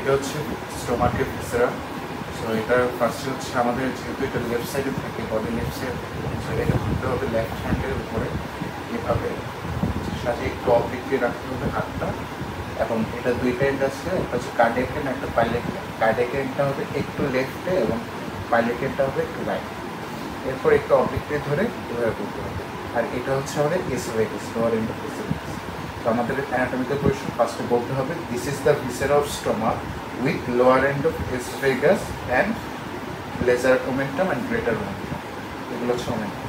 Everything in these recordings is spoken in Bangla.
এটা হচ্ছে স্টোমাকের ভিসেরা। সো এটা ফার্স্টে হচ্ছে আমাদের যেহেতু এটা লেফট সাইডে থাকে, বডি লেফট সাইড, সো এটাকে ধরতে হবে লেফট হ্যান্ডের উপরে এভাবে সাথে একটু অবলিকলি রাখতে হবে হাতটা। এবং এটা দুইটা এন্ড আছে, একটা হচ্ছে কার্ডিয়াক এন্ড, একটা পাইলেট এন্ড। কার্ডিয়াক এন্ডটা হবে একটু লেফটে এবং পাইলেট এন্ডটা হবে একটু রাইট। এরপর একটু অবলিকলি ধরে এভাবে করতে হবে। আর এটা হচ্ছে আমাদের oesophagus, lower end of oesophagus. তো আমাদের অ্যানাটমিক্যাল পজিশন ফার্স্টে বলতে হবে this is the viscera of stomach with lower end of esophagus and lesser omentum and greater omentum. এগুলো হচ্ছে omentum.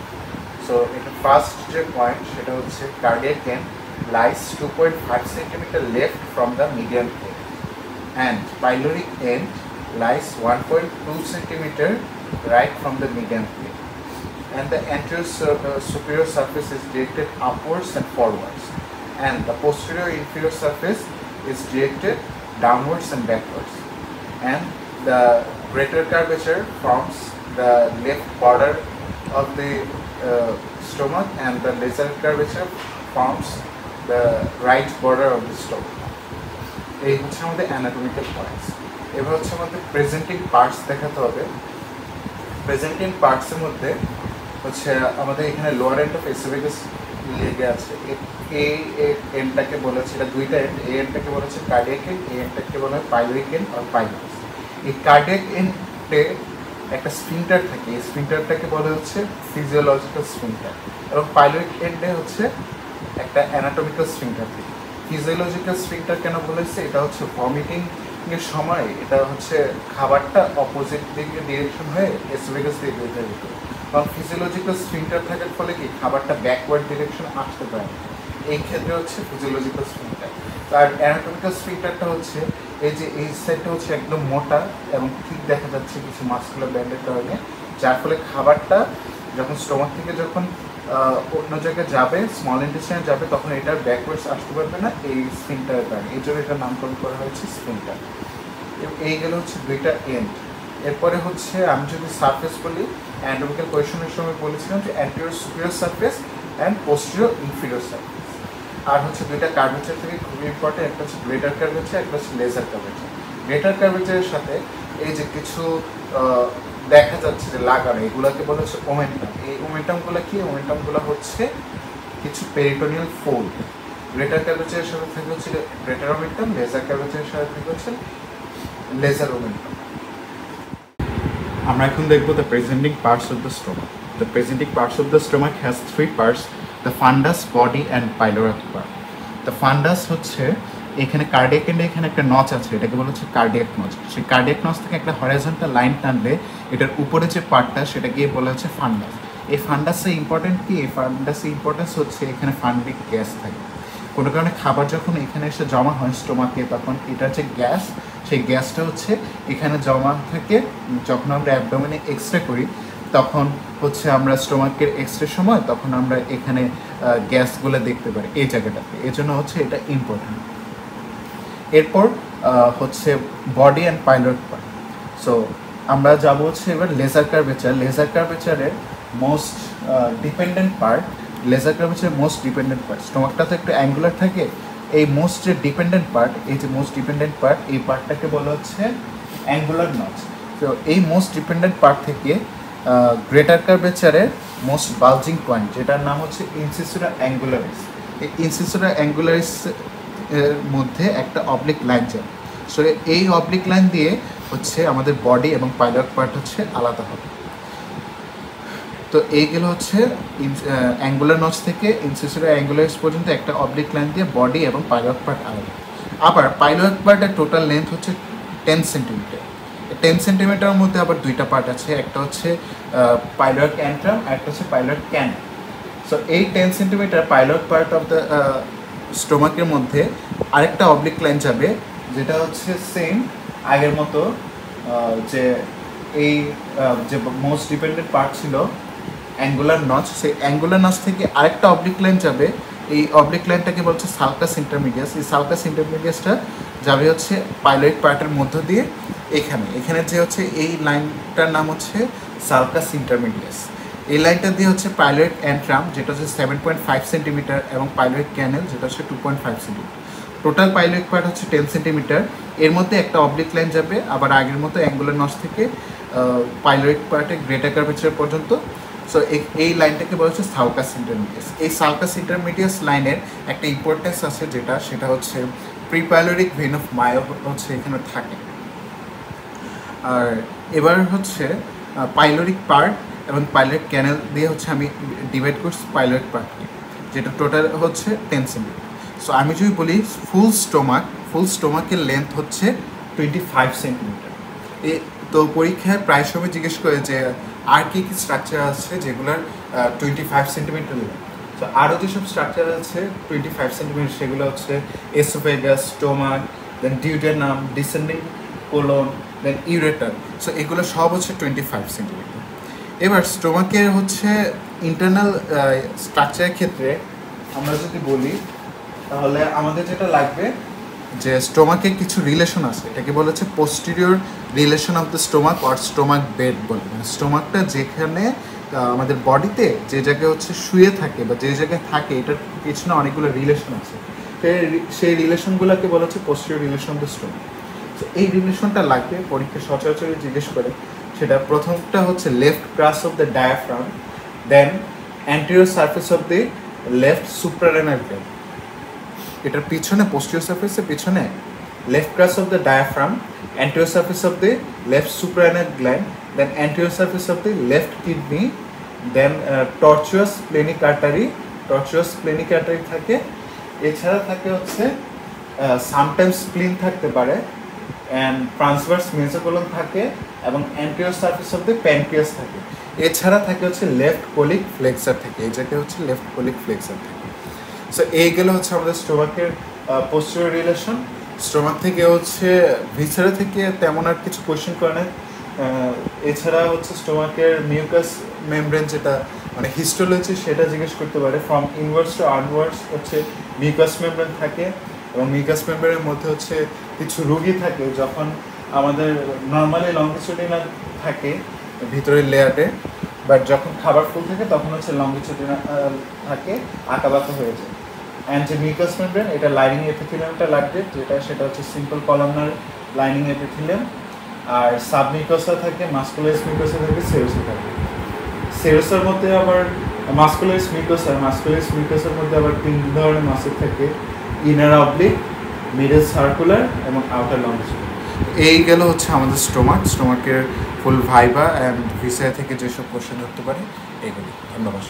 So এটা ফার্স্ট যে পয়েন্ট সেটা হচ্ছে cardiac end lies 2.5 cm left from the median end and pyloric end lies 1.2 cm right from the median end, and the anterior superior surface is directed upwards and forwards, and the posterior inferior surface is directed downwards and backwards, and the greater curvature forms the left border of the stomach, and the lesser curvature forms the right border of the stomach. এই হচ্ছে আমাদের অ্যানাটমিক্যাল পয়েন্টস। এবার হচ্ছে আমাদের প্রেজেন্টিং পার্টস দেখাতে হবে। প্রেজেন্টিং পার্টসের মধ্যে হচ্ছে আমাদের এখানে লোয়ার এন্ড অফ এসোফেগাস লেগে আছে। এই এন্ডটাকে বলা হচ্ছে, এটা দুইটা এন্ড, এই এন্ডটাকে বলা হচ্ছে কার্ডিয়াক এন্ড, এই এন্ডটাকে বলা হয় পাইলোরিক এন্ড আর পাইলোরিক। এই কার্ডিয়াক এন্ডে একটা স্ফিংটার থাকে, এই স্ফিংটারটাকে বলা হচ্ছে ফিজিওলজিক্যাল স্ফিংটার, এবং পাইলোরিক এন্ডে হচ্ছে একটা অ্যানাটমিক্যাল স্ফিংটার থাকে। ফিজিওলজিক্যাল স্ফিংটার কেন বলেছে? এটা হচ্ছে ভমিটিং এর সময় এটা হচ্ছে খাবারটা অপোজিট দিকে ডিরেকশন হয়ে এসোফেগাস দিয়ে বের হয়ে যেত, কারণ ফিজিওলজিক্যাল স্ফিংটার থাকার ফলে কি খাবারটা ব্যাকওয়ার্ড ডিরেকশন আসতে পারে, এই ক্ষেত্রে হচ্ছে ফিজিওলজিক্যাল স্ফিংটার। আর অ্যানাটমিক্যাল স্ফিংটারটা হচ্ছে এই যে এই সাইডটা হচ্ছে একদম মোটা এবং ঠিক দেখা যাচ্ছে কিছু মাসকুলার ব্যান্ডের কারণে, যার ফলে খাবারটা যখন স্টোমাক থেকে যখন অন্য জায়গায় যাবে, স্মল ইন্টেস্টাইনে যাবে, তখন এটার ব্যাকওয়ার্ডস আসতে পারবে না এই স্ফিংটারের কারণে, এই জন্য এটার নামকরণ করা হয়েছে স্ফিংটার। এই গেল হচ্ছে দুইটা এন্ড। এরপরে হচ্ছে আমি যদি সারফেস বলি, অ্যানাটমিক্যাল কোয়েশনের সময় বলেছিলাম যে anterior superior surface and posterior inferior surface. আর হচ্ছে দুইটা কার্ভেচার থেকে খুবই ইম্পর্টেন্ট, একটা হচ্ছে গ্রেটার কার্ভেচার, একটা হচ্ছে লেজার কার্ভেচার। গ্রেটার কার্ভেচারের সাথে এই যে কিছু দেখা যাচ্ছে যে লাগানো, এগুলোকে বলা হচ্ছে ওমেন্টাম। এই ওমেন্টামগুলো কি? ওমেন্টামগুলো হচ্ছে কিছু পেরিটোনিয়াল ফোল্ড। গ্রেটার কার্ভেচারের সাথে থাকে হচ্ছে গ্রেটার ওমেন্টাম, লেজার কার্ভেচারের সাথে থাকে হচ্ছে লেজার ওমেন্টাম। আমরা এখন দেখব the presenting parts of the stomach. The presenting parts of the stomach has three parts: the fundus, body and pyloric part. The fundus হচ্ছে এখানে কার্ডিয়াক এন্ডে এখানে একটা নচ আছে, এটাকে বলা হচ্ছে কার্ডিয়াক নচ। সেই কার্ডিয়াক নচ থেকে একটা হরাইজন্টাল লাইন টানলে এটার উপরে যে পার্টটা সেটাকে বলা হচ্ছে ফান্ডাস। এই ফান্ডাসে ইম্পর্টেন্ট কি? এই ফান্ডাসে ইম্পর্টেন্স হচ্ছে এখানে ফান্ডিক গ্যাস থাকে। কোনো কারণে খাবার যখন এখানে এসে জমা হয় স্টোমাকে, তখন এটা যে গ্যাস, সেই গ্যাসটা হচ্ছে এখানে জমা থাকে। যখন আমরা অ্যাবডোমেনে এক্সরে করি তখন হচ্ছে আমরা স্টোমাকের এক্সরে সময় তখন আমরা এখানে গ্যাসগুলো দেখতে পারি এই জায়গাটাতে, এই জন্য হচ্ছে এটা ইম্পর্টেন্ট। এরপর হচ্ছে body and pilot part. So আমরা যাবো হচ্ছে এবার লেজার কার্ভেচার। লেজার কার্ভেচারের মোস্ট ডিপেন্ডেন্ট পার্ট, লেজার কার্ভেচারের মোস্ট ডিপেন্ডেন্ট পার্ট, স্টোমাকটা তো একটু অ্যাঙ্গুলার থাকে, এই মোস্ট যে ডিপেন্ডেন্ট পার্ট, এই যে মোস্ট ডিপেন্ডেন্ট পার্ট, এই পার্টটাকে বলা হচ্ছে অ্যাঙ্গুলার নচ। তো এই মোস্ট ডিপেন্ডেন্ট পার্ট থেকে গ্রেটার কার্ভেচারের মোস্ট বালজিং পয়েন্ট, যেটার নাম হচ্ছে ইনসিসুরা অ্যাঙ্গুলারিস। এই ইনসিসুরা অ্যাঙ্গুলারিস এর মধ্যে একটা অবলিক লাইন যায়। সো এই অবলিক লাইন দিয়ে হচ্ছে আমাদের বডি এবং পাইলট পার্ট হচ্ছে আলাদা হবে। তো এইগুলো হচ্ছে অ্যাঙ্গুলার নচ থেকে ইনসিসুরা অ্যাঙ্গুলারিস পর্যন্ত একটা অবলিক লাইন দিয়ে বডি এবং পাইলট পার্ট আলাদা। আবার পাইলট পার্টের টোটাল লেন্থ হচ্ছে 10 সেন্টিমিটার। 10 সেন্টিমিটারের মধ্যে আবার দুইটা পার্ট আছে, একটা হচ্ছে পাইলট অ্যান্ট্রাম আর একটা হচ্ছে পাইলট ক্যানাল। সো এই 10 centimetre pilot part of the স্টোমাকের মধ্যে আরেকটা অবলিক লাইন যাবে, যেটা হচ্ছে সেম আগের মতো, যে এই যে মোস্ট ডিপেন্ডেন্ট পার্ট ছিল অ্যাঙ্গুলার নচ, সেই অ্যাঙ্গুলার নচ থেকে আরেকটা অবলিক লাইন যাবে। এই অবলিক লাইনটাকে বলছে সালকাস ইন্টারমিডিয়াস। এই সালকাস ইন্টারমিডিয়াসটা যাবে হচ্ছে পাইলট পার্টের মধ্য দিয়ে এখানে যে হচ্ছে এই লাইনটার নাম হচ্ছে সালকাস ইন্টারমিডিয়াস। এই লাইনটা দিয়ে হচ্ছে পাইলট অ্যান্ট্রাম, যেটা হচ্ছে 7.5 সেন্টিমিটার, এবং পাইলট ক্যানেল, যেটা হচ্ছে 2.5 সেন্টিমিটার। টোটাল পাইলোরিক পার্ট হচ্ছে 10 সেন্টিমিটার, এর মধ্যে একটা অবলিক লাইন যাবে, আবার আগের মতো অ্যাঙ্গুলার নচ থেকে পাইলোরিক পার্টে গ্রেটার কার্ভেচার পর্যন্ত। সো এই লাইনটাকে বলা হচ্ছে সালকাস ইন্টারমিডিয়াস। এই সালকাস ইন্টারমিডিয়াস লাইনের একটা ইম্পর্টেন্স আছে, সেটা হচ্ছে প্রিপাইলোরিক ভেন অফ মায়ো হচ্ছে এখানে থাকে। আর এবার হচ্ছে পাইলোরিক পার্ট এবং পাইলোরিক ক্যানেল দিয়ে হচ্ছে আমি ডিভাইড করছি পাইলোরিক পার্টকে, যেটা টোটাল হচ্ছে 10 সেন্টিমিটার। সো আমি যদি বলি ফুল স্টোমাকের লেন্থ হচ্ছে 25 সেন্টিমিটার। তো পরীক্ষায় প্রায় সময় জিজ্ঞেস করে যে আর কি কি স্ট্রাকচার আছে যেগুলোর 25 সেন্টিমিটার লেন্থ। তো আরও যেসব স্ট্রাকচার আছে 25 সেন্টিমিটার, সেগুলো হচ্ছে এসোফেগাস, স্টোমাক, দেন ডিউডেনাম, ডিসেন্ডিং কোলন, দেন ইউরেটার। সো এগুলো সব হচ্ছে 25 সেন্টিমিটার। এবার স্টোমাকের হচ্ছে ইন্টারনাল স্ট্রাকচারের ক্ষেত্রে আমরা যদি বলি, তাহলে আমাদের যেটা লাগবে যে স্টোমাকের কিছু রিলেশন আছে, এটাকে বলা হচ্ছে posterior relation of the stomach or stomach bed বলে। মানে স্টোমাকটা যেখানে আমাদের বডিতে যে জায়গায় হচ্ছে শুয়ে থাকে বা যে জায়গায় থাকে, এটার পিছনে অনেকগুলো রিলেশন আছে। সেই রিলেশনগুলোকে বলা হচ্ছে posterior relation of the stomach. তো এই রিলেশনটা লাগবে, পরীক্ষা সচরাচর জিজ্ঞেস করে। সেটা প্রথমটা হচ্ছে left crus of the diaphragm, then anterior surface of the left suprarenal gland. এটার পিছনে পোস্টেরিয়র সারফেসের পিছনে left crus of the diaphragm, anterior surface of the left suprarenal gland, then anterior surface of the left kidney, then tortuous splenic artery থাকে। এছাড়া থাকে হচ্ছে সামটাইমস স্প্লিন থাকতে পারে, অ্যান্ড ট্রান্সভার্স মেসোকোলন থাকে, এবং anterior surface of the pancreas থাকে। এছাড়া থাকে হচ্ছে লেফট কোলিক ফ্লেক্সার থেকে, এই জায়গায় হচ্ছে লেফট কোলিক ফ্লেক্সার থাকে। সো এইগুলো হচ্ছে আমাদের স্টোমাকের পোস্টেরিয়র রিলেশন। স্টোমাক থেকে হচ্ছে ভিসেরা থেকে তেমন আর কিছু কোয়েশ্চেন করে না। এছাড়া হচ্ছে স্টোমাকের মিউকাস মেমব্রেন, যেটা মানে হিস্টোলজি, সেটা জিজ্ঞেস করতে পারে। ফ্রম ইনওয়ার্ডস টু আউটওয়ার্ডস হচ্ছে মিউকাস মেমব্রেন থাকে, এবং মিউকাস মেমব্রেনের মধ্যে হচ্ছে কিছু রোগী থাকে যখন আমাদের নর্মালি লংগিটিউডিনাল থাকে ভিতরের লেয়ারে, বাট যখন খাবার ফুল থাকে তখন হচ্ছে লংগিটিউডিনাল থাকে, আঁকাবাঁকা হয়ে যায়। অ্যান্ড যে মিউকাস মেমব্রেন, এটা লাইনিং এপিথেলিয়ামটা লাগবে, সেটা হচ্ছে সিম্পল কলামনার লাইনিং এপিথেলিয়াম। আর সাবমিউকাসা থাকে, মাস্কুলারিস মিউকাসা থাকে, সেরোসা থাকে। সেরোসার মধ্যে আবার মাস্কুলারিস মিউকাসার মধ্যে আবার 3 ধরনের মাসেল থাকে, ইনার অবলিক, মিডল সার্কুলার এবং আউটার লংজিটিউড। এই গেল হচ্ছে আমাদের স্টোমাকের ফুল ভাইবা অ্যান্ড ভিসা থেকে যেসব কোশ্চেন ধরতে পারে এইগুলি। ধন্যবাদ।